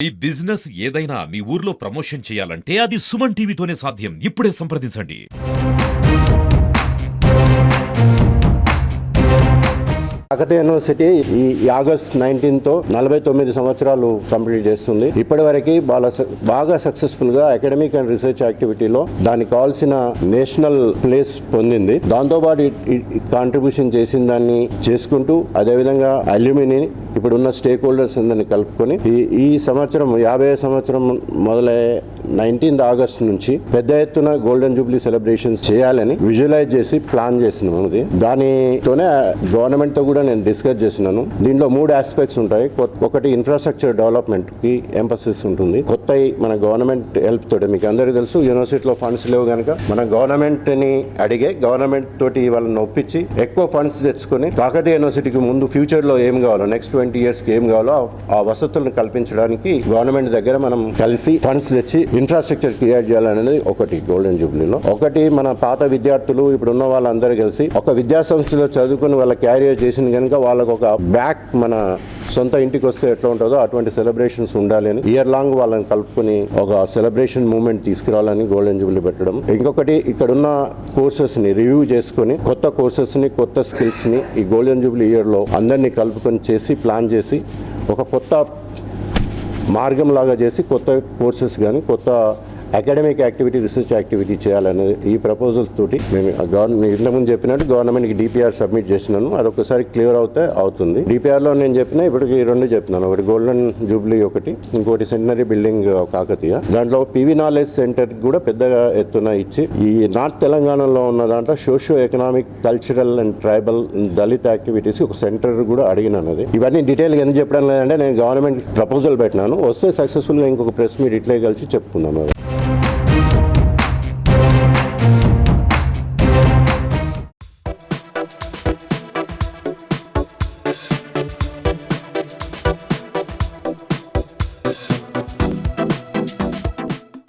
ఈ బిజినెస్ ఏదైనా మీ ఊర్లో ప్రమోషన్ చేయాలంటే అది సుమన్ టీవీతోనే సాధ్యం. ఇప్పుడే సంప్రదించండి. కాకతీయ యూనివర్సిటీ ఈ ఆగస్ట్ 19తో 49 సంవత్సరాలు కంప్లీట్ చేస్తుంది. ఇప్పటివరకు బాగా సక్సెస్ఫుల్ గా అకాడమిక్ అండ్ రీసెర్చ్ యాక్టివిటీలో దానికి కావాల్సిన నేషనల్ ప్లేస్ పొందింది. దాంతోపాటు కాంట్రిబ్యూషన్ చేసిన దాన్ని చేసుకుంటూ అదేవిధంగా అల్యూమిని ఇప్పుడున్న స్టేక్ హోల్డర్స్ అందరినీ కలుపుకొని ఈ సంవత్సరం 50వ సంవత్సరం మొదలయ్యే 19th ఆగస్ట్ నుంచి పెద్ద ఎత్తున గోల్డెన్ జూబ్లీ సెలబ్రేషన్స్ చేయాలని విజువలైజ్ చేసి ప్లాన్ చేసినాం. దానితోనే గవర్నమెంట్ తో కూడా నేను డిస్కస్ చేసినాను. దీంట్లో 3 ఆస్పెక్ట్స్ ఉంటాయి. ఒకటి ఇన్ఫ్రాస్ట్రక్చర్ డెవలప్మెంట్ కి ఎంఫసిస్ ఉంటుంది. కొత్త మన గవర్నమెంట్ హెల్ప్ తోటి, మీకు అందరికీ తెలుసు యూనివర్సిటీలో ఫండ్స్ లేవు కనుక మనం గవర్నమెంట్ ని అడిగే గవర్నమెంట్ తోటి వాళ్ళని ఒప్పించి ఎక్కువ ఫండ్స్ తెచ్చుకొని కాకతీయ యూనివర్సిటీకి ముందు ఫ్యూచర్ లో ఏం కావాలో, నెక్స్ట్ 20 years కి ఏం కావాలో ఆ వసతులను కల్పించడానికి గవర్నమెంట్ దగ్గర మనం కలిసి ఫండ్స్ తెచ్చి ఇన్ఫ్రాస్ట్రక్చర్ క్రియేట్ చేయాలనేది ఒకటి గోల్డెన్ జూబ్లీలో. ఒకటి మన పాత విద్యార్థులు ఇప్పుడున్న వాళ్ళందరూ కలిసి ఒక విద్యా సంస్థలో చదువుకుని వాళ్ళ క్యారియర్ చేసిన కనుక వాళ్ళకు ఒక బ్యాక్ మన సొంత ఇంటికి వస్తే ఎట్లా ఉంటుందో అటువంటి సెలబ్రేషన్స్ ఉండాలి అని ఇయర్ లాంగ్ వాళ్ళని కలుపుకొని ఒక సెలబ్రేషన్ మూమెంట్ తీసుకురావాలని గోల్డెన్ జూబ్లీ పెట్టడం. ఇంకొకటి ఇక్కడున్న కోర్సెస్ ని రివ్యూ చేసుకుని కొత్త కోర్సెస్ ని కొత్త స్కిల్స్ ని ఈ గోల్డెన్ జూబ్లీ ఇయర్ లో అందరినీ కలుపుకొని చేసి ప్లాన్ చేసి ఒక కొత్త మార్గం లాగా చేసి కొత్త కోర్సెస్ కానీ కొత్త అకాడమిక్ యాక్టివిటీ రీసెర్చ్ యాక్టివిటీ చేయాలనేది ఈ ప్రపోజల్స్ తోటి మేము ఇంతకుముందు చెప్పినట్టు గవర్నమెంట్కి డిపిఆర్ సబ్మిట్ చేసినాను. అదొకసారి క్లియర్ అవుతుంది. డిపిఆర్లో నేను చెప్పిన ఇప్పటికి 2 చెప్తున్నాను. ఒకటి గోల్డెన్ జూబ్లీ, ఒకటి ఇంకోటి సెంటనరీ బిల్డింగ్ కాకతీయ. దాంట్లో పివి నాలెడ్జ్ సెంటర్ కూడా పెద్దగా ఎత్తున ఇచ్చి ఈ నార్త్ తెలంగాణలో ఉన్న దాంట్లో socio economic, cultural and tribal Dalit activities ఒక సెంటర్ కూడా అడిగినాను. ఇవన్నీ డీటెయిల్గా ఎందుకు చెప్పడం లేదంటే నేను గవర్నమెంట్ ప్రపోజల్ పెట్టినాను. వస్తే సక్సెస్ఫుల్గా ఇంకొక ప్రెస్ మీట్ ఇట్లే కలిసి చెప్పుకున్నాను.